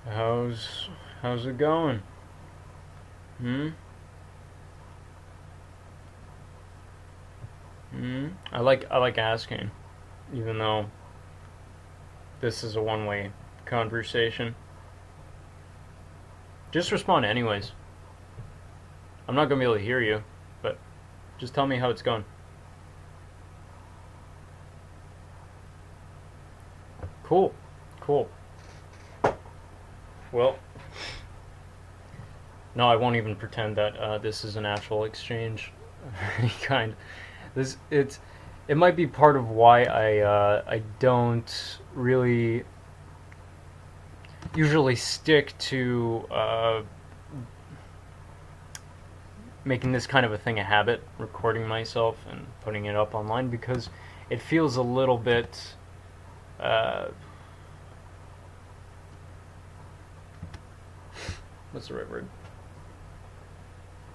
How's it going? Hmm? Hmm? I like asking, even though this is a one-way conversation. Just respond anyways. I'm not gonna be able to hear you, but just tell me how it's going. Cool. Cool. Well, no, I won't even pretend that this is an actual exchange of any kind. It might be part of why I don't really usually stick to making this kind of a thing a habit, recording myself and putting it up online, because it feels a little bit uh, what's the right word?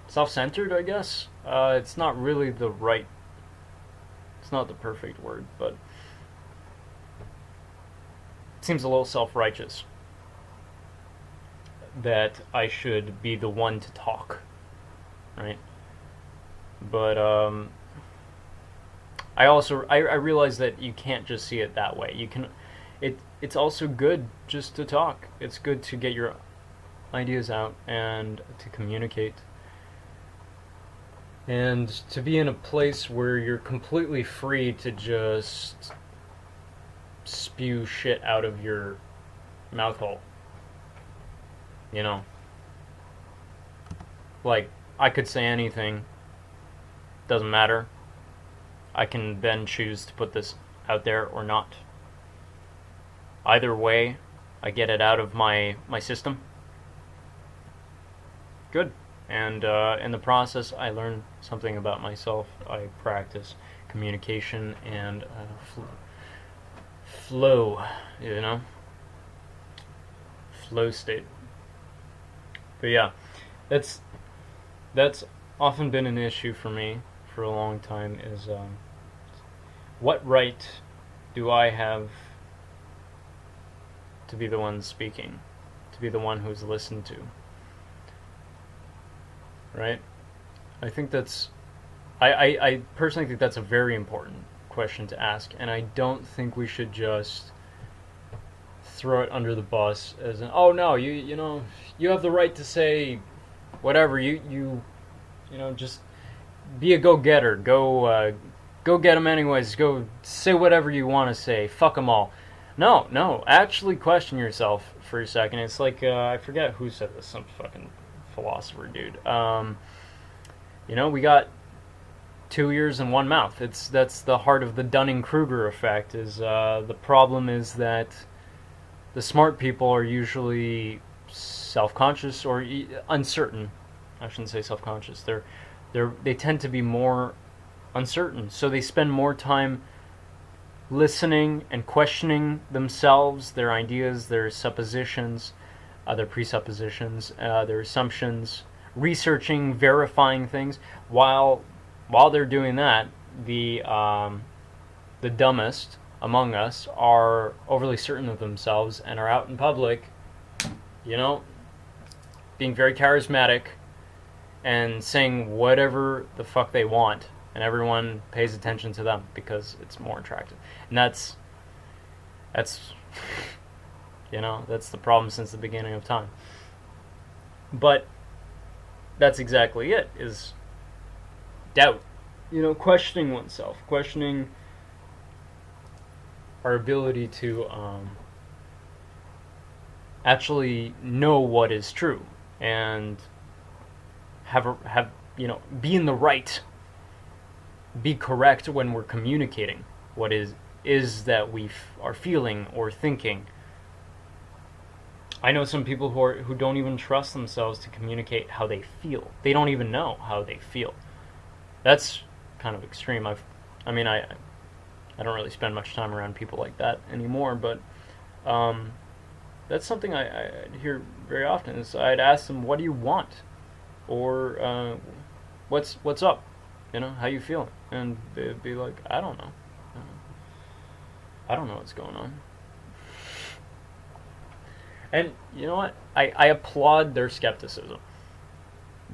Self-centered, I guess. It's not really the right. It's not the perfect word, but it seems a little self-righteous that I should be the one to talk, right? But I realize that you can't just see it that way. You can, it's also good just to talk. It's good to get your ideas out and to communicate and to be in a place where you're completely free to just spew shit out of your mouth hole. You know, like I could say anything, doesn't matter. I can then choose to put this out there or not. Either way, I get it out of my system. Good. And in the process, I learn something about myself. I practice communication and flow, you know? Flow state. But yeah, that's that's often been an issue for me for a long time is what right do I have to be the one speaking, to be the one who's listened to, right? I think that's I personally think that's a very important question to ask, and I don't think we should just throw it under the bus as an oh no you know you have the right to say whatever you know just be a go getter go get them anyways, go say whatever you want to say, fuck them all. No, actually question yourself for a second. It's like I forget who said this, some fucking philosopher dude. You know, we got two ears and one mouth. That's the heart of the Dunning-Kruger effect. Is the problem is that the smart people are usually self-conscious or uncertain. I shouldn't say self-conscious. They tend to be more uncertain, so they spend more time listening and questioning themselves, their ideas, their suppositions, their presuppositions, their assumptions, researching, verifying things. While they're doing that, the dumbest among us are overly certain of themselves and are out in public, you know, being very charismatic and saying whatever the fuck they want, and everyone pays attention to them because it's more attractive. And that's you know, that's the problem since the beginning of time. But that's exactly it, is doubt. You know, questioning oneself, questioning our ability to actually know what is true and have you know, be in the right, be correct when we're communicating what is that we are feeling or thinking. I know some people who don't even trust themselves to communicate how they feel. They don't even know how they feel. That's kind of extreme. I don't really spend much time around people like that anymore, but that's something I hear very often. Is I'd ask them, "What do you want?" or "What's up?" You know, how you feeling? And they'd be like, "I don't know. I don't know what's going on." And you know what? I applaud their skepticism,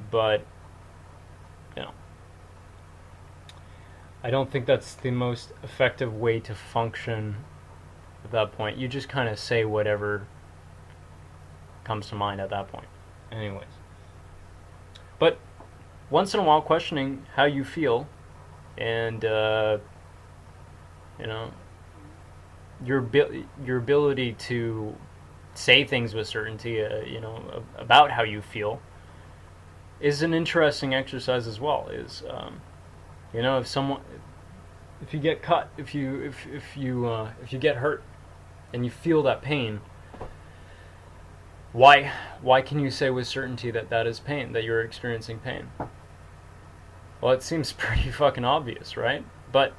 but you know, I don't think that's the most effective way to function at that point. You just kind of say whatever comes to mind at that point. Anyways. But once in a while, questioning how you feel and, you know, your ability to say things with certainty, you know, about how you feel is an interesting exercise as well. You know, if you get cut, if you get hurt, and you feel that pain, why can you say with certainty that that is pain, that you're experiencing pain? Well, it seems pretty fucking obvious, right? But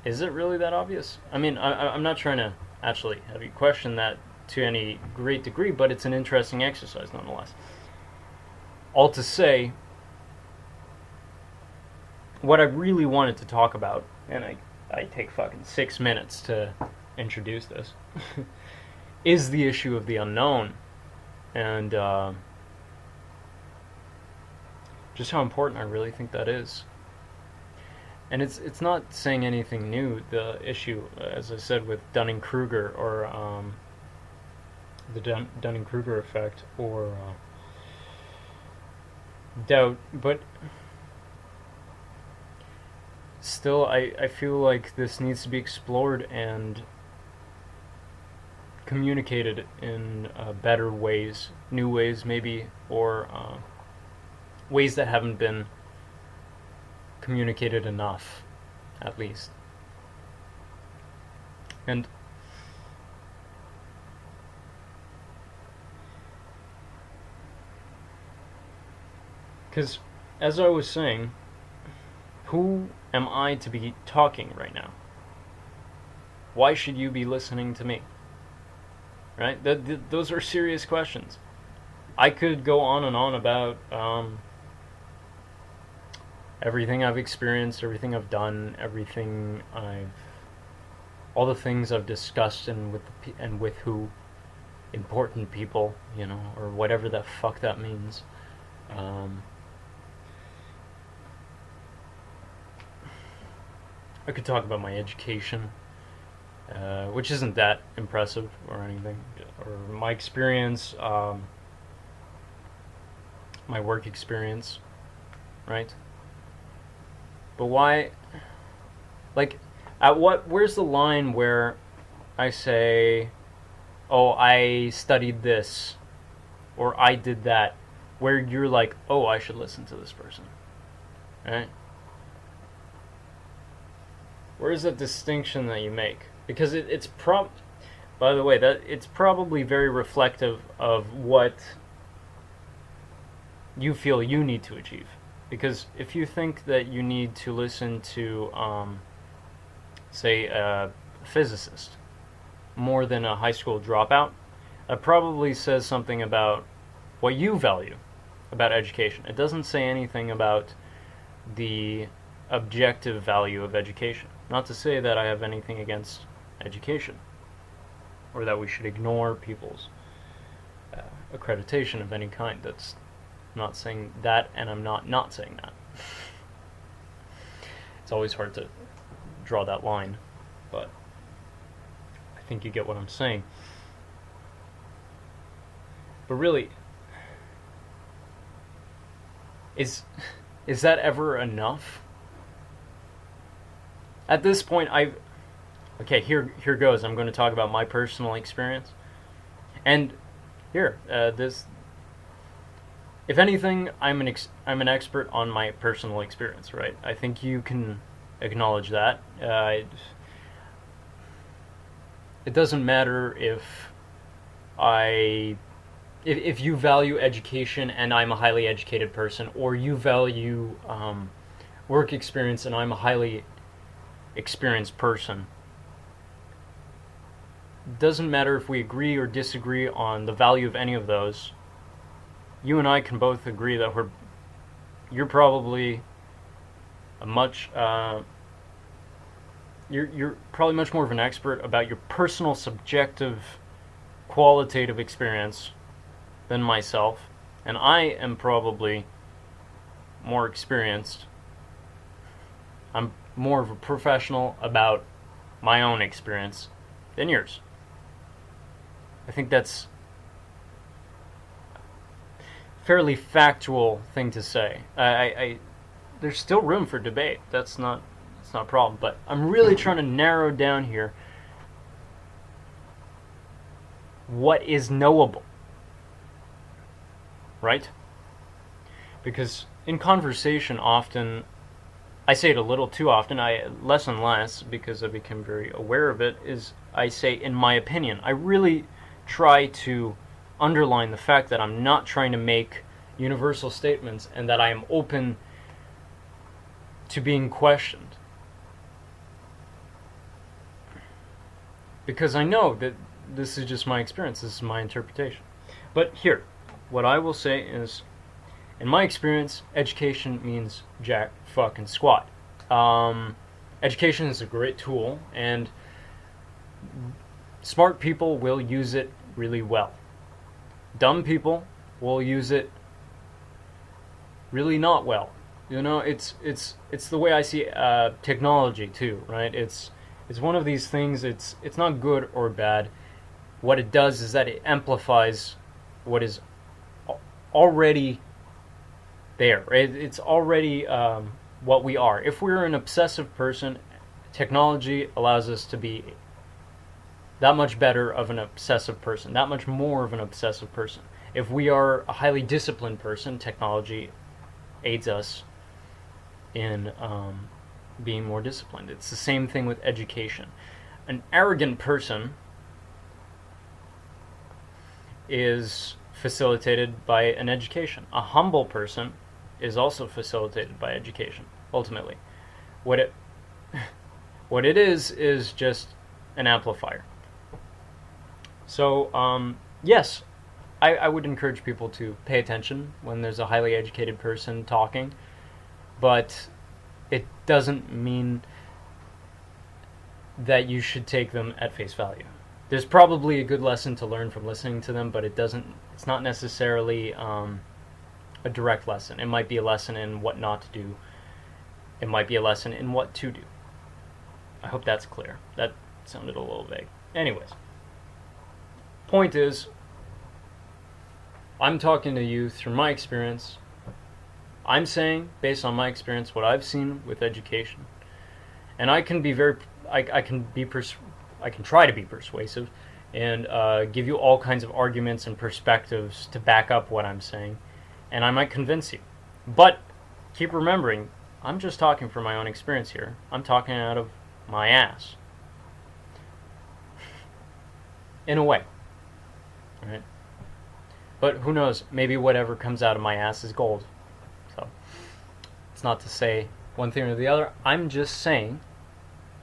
is it really that obvious? I mean, I'm not trying to actually have you question that to any great degree, but it's an interesting exercise nonetheless. All to say, what I really wanted to talk about, and I take fucking 6 minutes to introduce this, is the issue of the unknown, and just how important I really think that is. And it's not saying anything new, the issue, as I said, with Dunning-Kruger, or the Dunning-Kruger effect, or doubt, but still, I feel like this needs to be explored and communicated in better ways, new ways maybe, or ways that haven't been communicated enough, at least. And because, as I was saying, who am I to be talking right now? Why should you be listening to me? Right? Those are serious questions. I could go on and on about everything I've experienced, everything I've done, all the things I've discussed, and with who, important people, you know, or whatever the fuck that means. I could talk about my education, which isn't that impressive or anything, or my experience, my work experience, right? But why, like, where's the line where I say, oh, I studied this, or I did that, where you're like, oh, I should listen to this person, right? Where's that distinction that you make? Because by the way, that it's probably very reflective of what you feel you need to achieve. Because if you think that you need to listen to, say, a physicist more than a high school dropout, that probably says something about what you value about education. It doesn't say anything about the objective value of education. Not to say that I have anything against education, or that we should ignore people's accreditation of any kind. That's not saying that, and I'm not saying that. It's always hard to draw that line, but I think you get what I'm saying. But really, is that ever enough? At this point, okay, here goes. I'm going to talk about my personal experience, and here, if anything, I'm an expert on my personal experience, right? I think you can acknowledge that. It doesn't matter if you value education and I'm a highly educated person, or you value work experience and I'm a highly experienced person. It doesn't matter if we agree or disagree on the value of any of those. You and I can both agree that you're probably you're probably much more of an expert about your personal subjective qualitative experience than myself, and I am probably more experienced. I'm more of a professional about my own experience than yours. I think that's a fairly factual thing to say. There's still room for debate. That's not a problem. But I'm really trying to narrow down here what is knowable, right? Because in conversation, often I say it a little too often. Less and less, because I become very aware of it. Is I say, in my opinion. I really try to underline the fact that I'm not trying to make universal statements, and that I am open to being questioned. Because I know that this is just my experience, this is my interpretation. But here, what I will say is, in my experience, education means jack fucking squat. Education is a great tool, and smart people will use it really well. Dumb people will use it really not well. You know, it's the way I see technology too, right? It's one of these things. It's not good or bad. What it does is that it amplifies what is already there. It's already what we are. If we're an obsessive person, technology allows us to be that much better of an obsessive person, that much more of an obsessive person. If we are a highly disciplined person, technology aids us in being more disciplined. It's the same thing with education. An arrogant person is facilitated by an education. A humble person is also facilitated by education, ultimately. What it is just an amplifier. So, yes, I would encourage people to pay attention when there's a highly educated person talking, but it doesn't mean that you should take them at face value. There's probably a good lesson to learn from listening to them, but it's not necessarily a direct lesson. It might be a lesson in what not to do. It might be a lesson in what to do. I hope that's clear. That sounded a little vague. Anyways, point is, I'm talking to you through my experience. I'm saying, based on my experience, what I've seen with education, and I can try to be persuasive and give you all kinds of arguments and perspectives to back up what I'm saying, and I might convince you. But keep remembering, I'm just talking from my own experience here. I'm talking out of my ass, in a way. All right? But who knows? Maybe whatever comes out of my ass is gold. So it's not to say one thing or the other. I'm just saying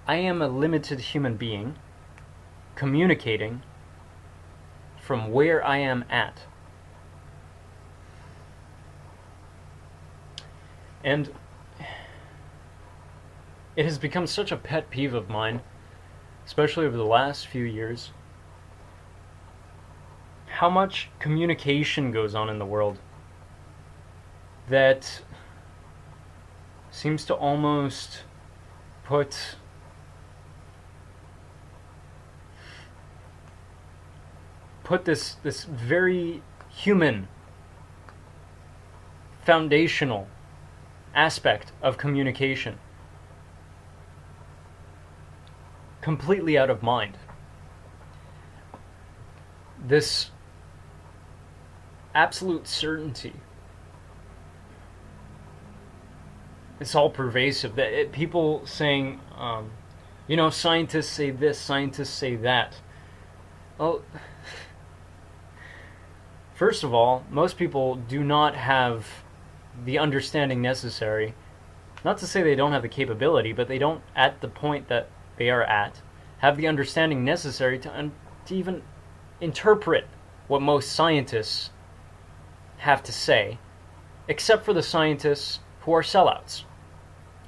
I am a limited human being communicating from where I am at. And it has become such a pet peeve of mine, especially over the last few years, how much communication goes on in the world that seems to almost put this very human, foundational aspect of communication completely out of mind. This absolute certainty, it's all pervasive. That people saying, scientists say this, scientists say that. Well, first of all, most people do not have the understanding necessary. Not to say they don't have the capability, but they don't, at the point that they are at, have the understanding necessary to even interpret what most scientists have to say, except for the scientists who are sellouts,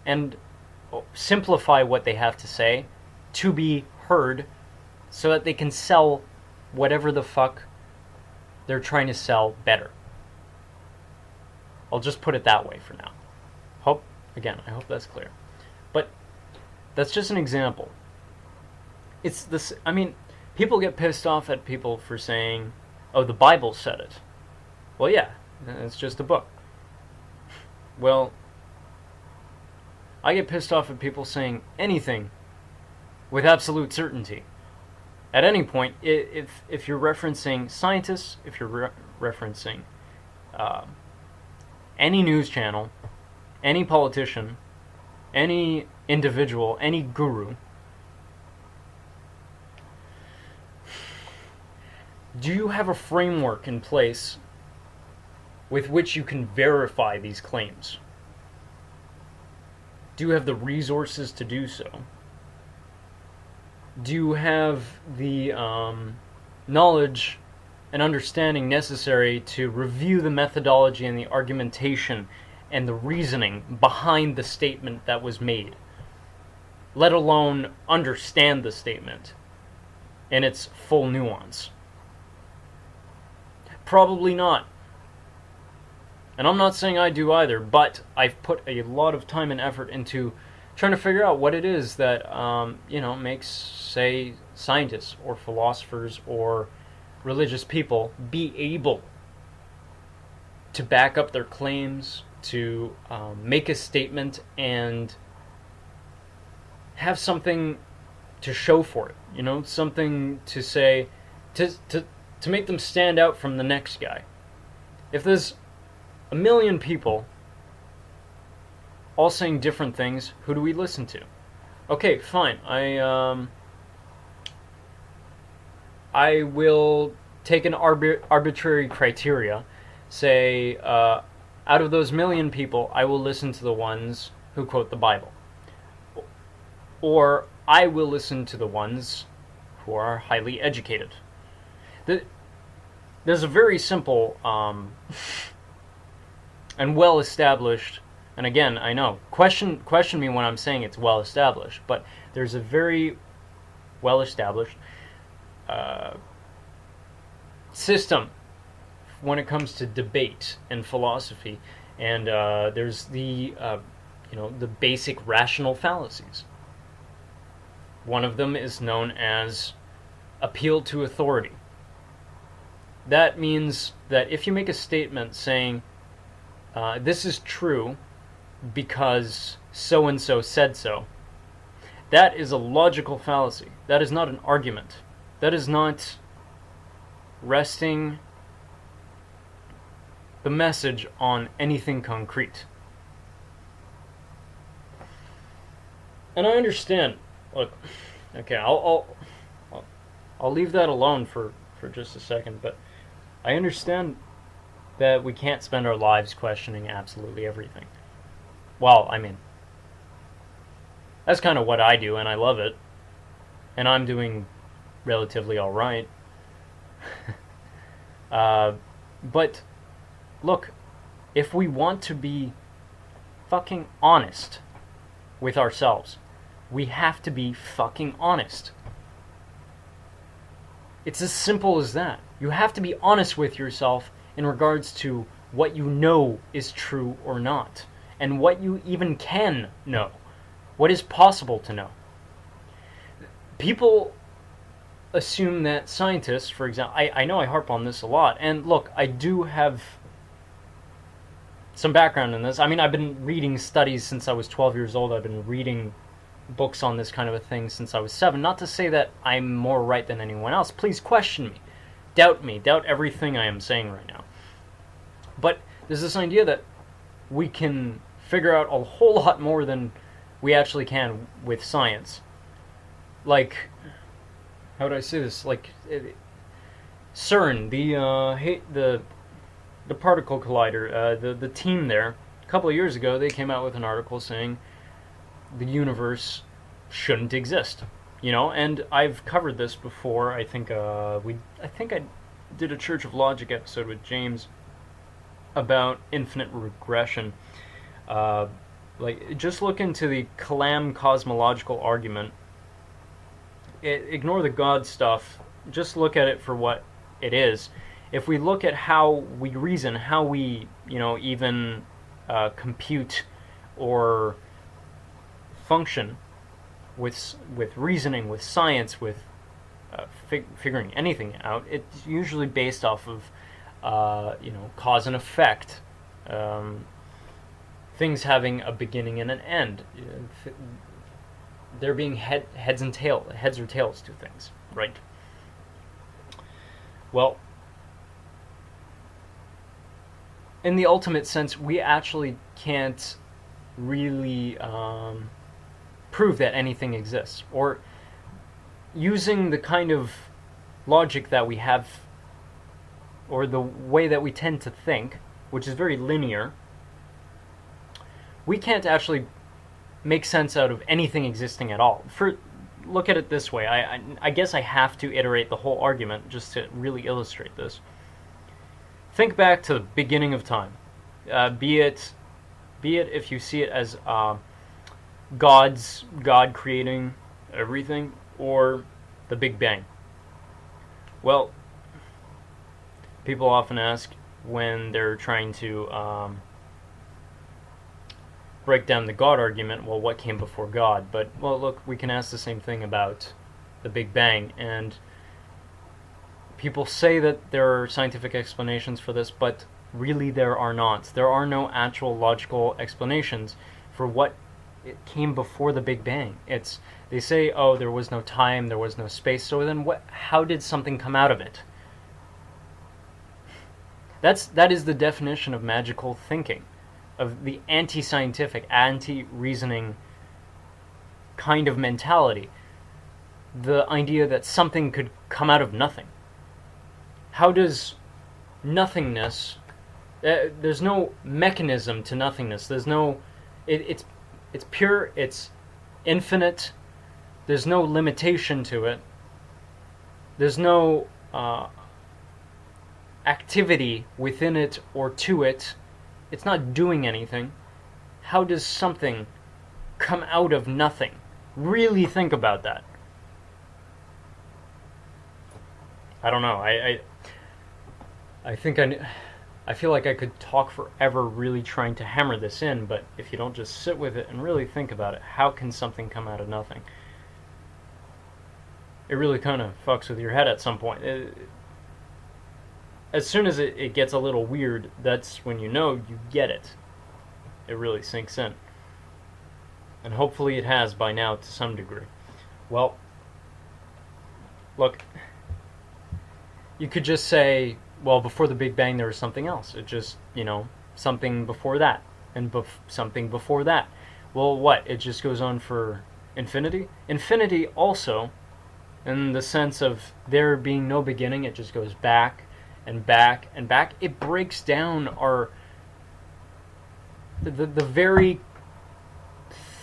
and simplify what they have to say to be heard so that they can sell whatever the fuck they're trying to sell better. I'll just put it that way for now. I hope that's clear. But that's just an example. It's this. I mean, people get pissed off at people for saying, "Oh, the Bible said it." Well, yeah, it's just a book. Well, I get pissed off at people saying anything with absolute certainty. At any point, if you're referencing scientists, if you're referencing any news channel, any politician, any individual, any guru, do you have a framework in place with which you can verify these claims? Do you have the resources to do so? Do you have the knowledge and understanding necessary to review the methodology and the argumentation and the reasoning behind the statement that was made, let alone understand the statement in its full nuance? Probably not. And I'm not saying I do either, but I've put a lot of time and effort into trying to figure out what it is that makes, say, scientists or philosophers or religious people be able to back up their claims, to make a statement and have something to show for it, something to say, to make them stand out from the next guy. If there's a million people all saying different things, who do we listen to? Okay, fine. I will take an arbitrary criteria. Say, out of those million people, I will listen to the ones who quote the Bible. Or I will listen to the ones who are highly educated. There's a very simple and well-established, and again, I know, question me when I'm saying it's well-established, but there's a very well-established system when it comes to debate and philosophy, and there's the basic rational fallacies. One of them is known as appeal to authority. That means that if you make a statement saying, this is true because so-and-so said so, that is a logical fallacy. That is not an argument. That is not resting the message on anything concrete. And I understand. Look, okay, I'll leave that alone for just a second, but I understand that we can't spend our lives questioning absolutely everything. Well, I mean, that's kind of what I do, and I love it. And I'm doing relatively alright. But, look, if we want to be fucking honest with ourselves, we have to be fucking honest. It's as simple as that. You have to be honest with yourself in regards to what you know is true or not, and what you even can know, what is possible to know. People assume that scientists, for example, I know I harp on this a lot, and look, I do have some background in this. I mean, I've been reading studies since I was 12 years old. I've been reading books on this kind of a thing since I was 7. Not to say that I'm more right than anyone else. Please question me, doubt everything I am saying right now. But there's this idea that we can figure out a whole lot more than we actually can with science. Like, how would I say this? Like, CERN, the particle collider, the team there, a couple of years ago, they came out with an article saying the universe shouldn't exist. And I've covered this before. I think I did a Church of Logic episode with James about infinite regression. Just look into the Kalam cosmological argument. Ignore the God stuff just look at it for what it is. If we look at how we reason, how we, even compute or function with reasoning, with science, with figuring anything out, it's usually based off of cause and effect, things having a beginning and an end, there being heads or tails to things, right? Well, in the ultimate sense, we actually can't really prove that anything exists, or using the kind of logic that we have, or the way that we tend to think, which is very linear, we can't actually make sense out of anything existing at all. Look at it this way. I guess I have to iterate the whole argument just to really illustrate this. Think back to the beginning of time. Be it if you see it as God creating everything, or the Big Bang. Well, people often ask when they're trying to break down the God argument, well, what came before God? But, well, look, we can ask the same thing about the Big Bang, and people say that there are scientific explanations for this, but really there are not. There are no actual logical explanations for what it came before the Big Bang. They say, oh, there was no time, there was no space, so then how did something come out of it? That is the definition of magical thinking, of the anti-scientific, anti-reasoning kind of mentality. The idea that something could come out of nothing. How does nothingness... there's no mechanism to nothingness. There's no... It's pure, it's infinite. There's no limitation to it. There's no activity within it or to it. It's not doing anything. How does something come out of nothing? Really think about that. I don't know. I think I feel like I could talk forever really trying to hammer this in, but if you don't just sit with it and really think about it, how can something come out of nothing? It really kind of fucks with your head at some point. As soon as it gets a little weird, that's when you know you get it. It really sinks in. And hopefully it has by now to some degree. Well, look, you could just say, well, before the Big Bang there was something else. It just, something before that, and something before that. Well, what? It just goes on for infinity? Infinity also, in the sense of there being no beginning, it just goes back and back and back. It breaks down the very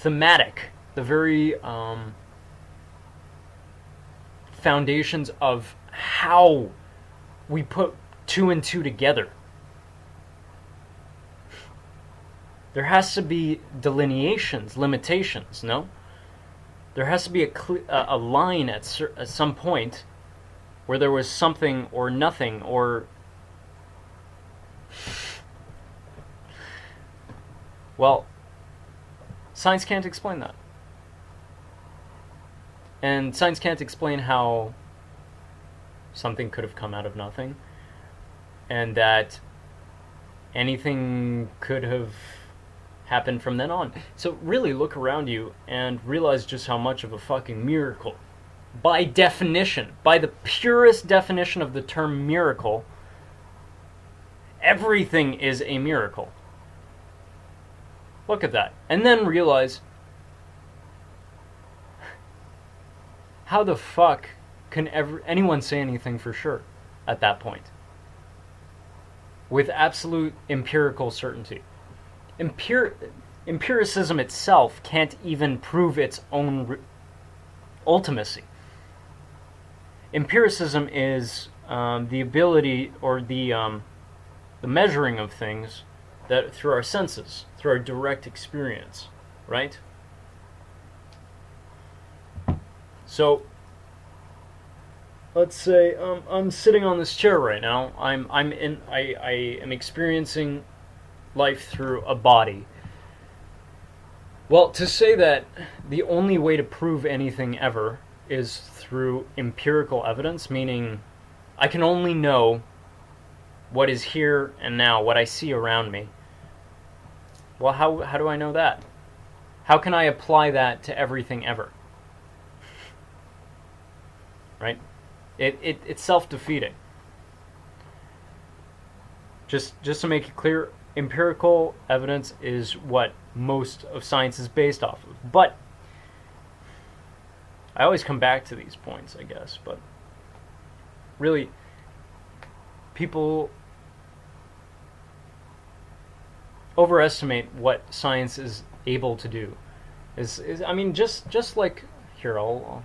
thematic, the very foundations of how we put two and two together. There has to be delineations, limitations, no? There has to be a line at some point where there was something or nothing, or... Well, science can't explain that. And science can't explain how something could have come out of nothing, and that anything could have happened from then on. So really look around you and realize just how much of a fucking miracle, by definition, by the purest definition of the term miracle, everything is a miracle. Look at that. And then realize, how the fuck can anyone say anything for sure at that point? With absolute empirical certainty. Empiricism itself can't even prove its own ultimacy. Empiricism is the ability, or the measuring of things that through our senses, through our direct experience, right? So let's say I'm sitting on this chair right now. I am experiencing life through a body. Well, to say that the only way to prove anything ever is through empirical evidence, meaning I can only know what is here and now, what I see around me. Well, how do I know that? How can I apply that to everything ever? Right? It's self-defeating. Just to make it clear, empirical evidence is what most of science is based off of. But I always come back to these points, I guess. But really, people overestimate what science is able to do. I mean, just like here, I'll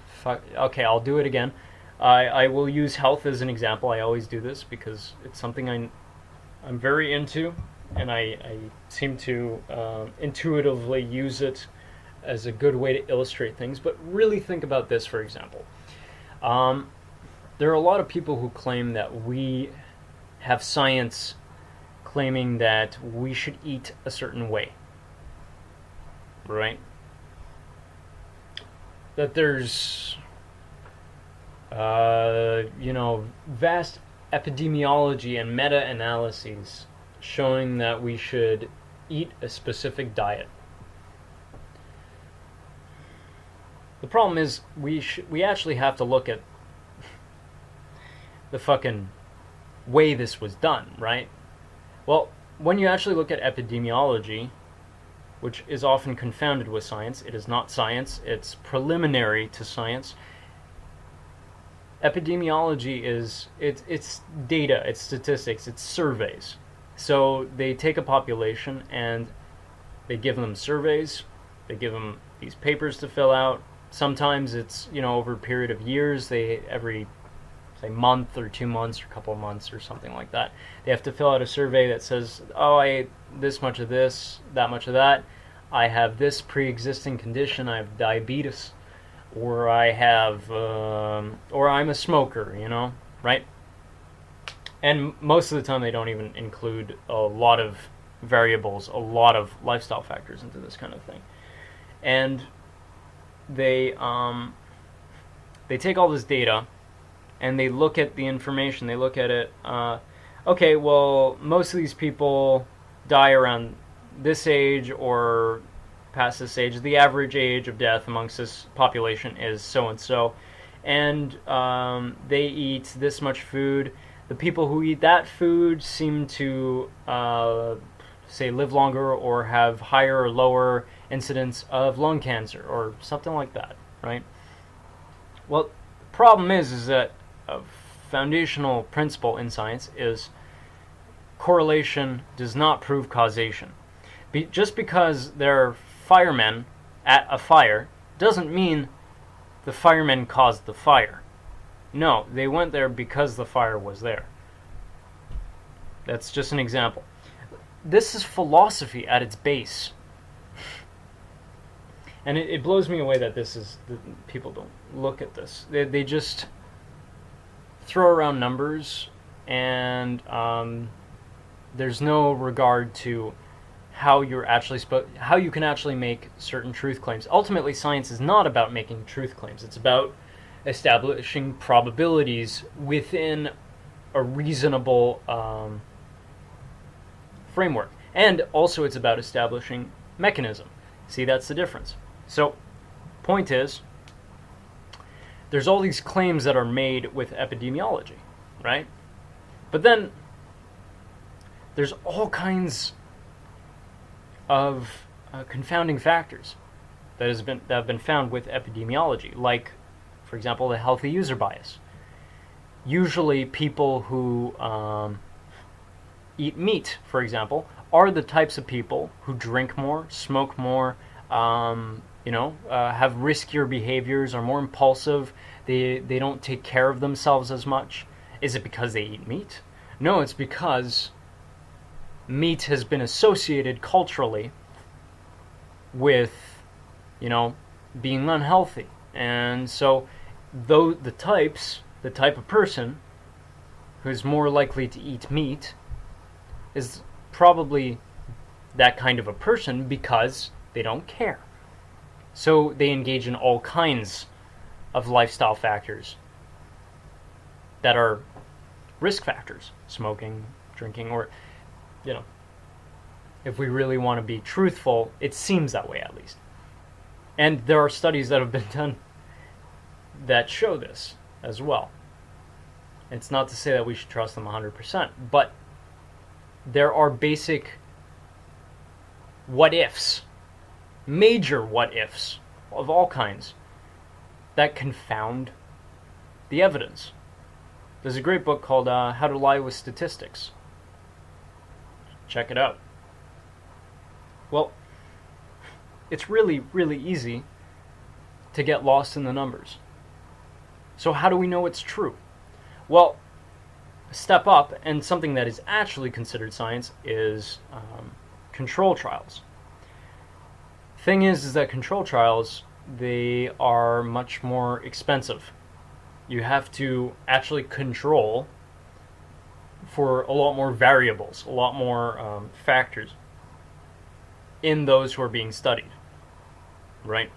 do it again. I will use health as an example. I always do this because it's something I'm very into, and I seem to intuitively use it as a good way to illustrate things. But really think about this, for example. There are a lot of people who claim that we have science claiming that we should eat a certain way, right? That there's, vast epidemiology and meta-analyses showing that we should eat a specific diet. The problem is we actually have to look at the fucking way this was done, right? Well, when you actually look at epidemiology, which is often confounded with science, it is not science, it's preliminary to science. Epidemiology it's data, it's statistics, it's surveys. So they take a population and they give them surveys, they give them these papers to fill out. Sometimes it's, over a period of years, every say month or 2 months or a couple of months or something like that, they have to fill out a survey that says, oh, I ate this much of this, that much of that, I have this pre-existing condition, I have diabetes, or I have, or I'm a smoker, right? And most of the time they don't even include a lot of variables, a lot of lifestyle factors into this kind of thing. And they take all this data and they look at the information, they look at it, okay, well, most of these people die around this age or past this age. The average age of death amongst this population is so-and-so. And they eat this much food. The people who eat that food seem to, say, live longer or have higher or lower incidence of lung cancer or something like that, right? Well, the problem is that a foundational principle in science is correlation does not prove causation. Just because there are firemen at a fire doesn't mean the firemen caused the fire. No, they went there because the fire was there. That's just an example. This is philosophy at its base. And it blows me away that people don't look at this. They just throw around numbers, and there's no regard to how you can actually make certain truth claims. Ultimately, science is not about making truth claims. It's about establishing probabilities within a reasonable framework. And also it's about establishing mechanism. See, that's the difference. So, point is, there's all these claims that are made with epidemiology, right? But then there's all kinds of confounding factors that have been found with epidemiology, like, for example, the healthy user bias. Usually people who eat meat, for example, are the types of people who drink more, smoke more, have riskier behaviors, are more impulsive, they don't take care of themselves as much. Is it because they eat meat? No, it's because meat has been associated culturally with, being unhealthy. And so though the the type of person who's more likely to eat meat is probably that kind of a person because they don't care. So they engage in all kinds of lifestyle factors that are risk factors. Smoking, drinking, or, if we really want to be truthful, it seems that way at least. And there are studies that have been done that show this as well. It's not to say that we should trust them 100%, but there are basic what-ifs, major what-ifs of all kinds that confound the evidence. There's a great book called How to Lie with Statistics. Check it out. Well, it's really, really easy to get lost in the numbers. So how do we know it's true? Well, step up, and something that is actually considered science is control trials. Thing is that control trials, they are much more expensive. You have to actually control for a lot more variables, a lot more factors in those who are being studied, right?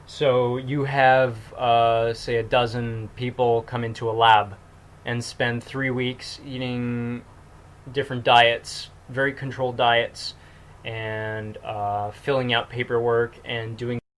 So you have, say, a dozen people come into a lab and spend 3 weeks eating different diets, very controlled diets, and filling out paperwork and doing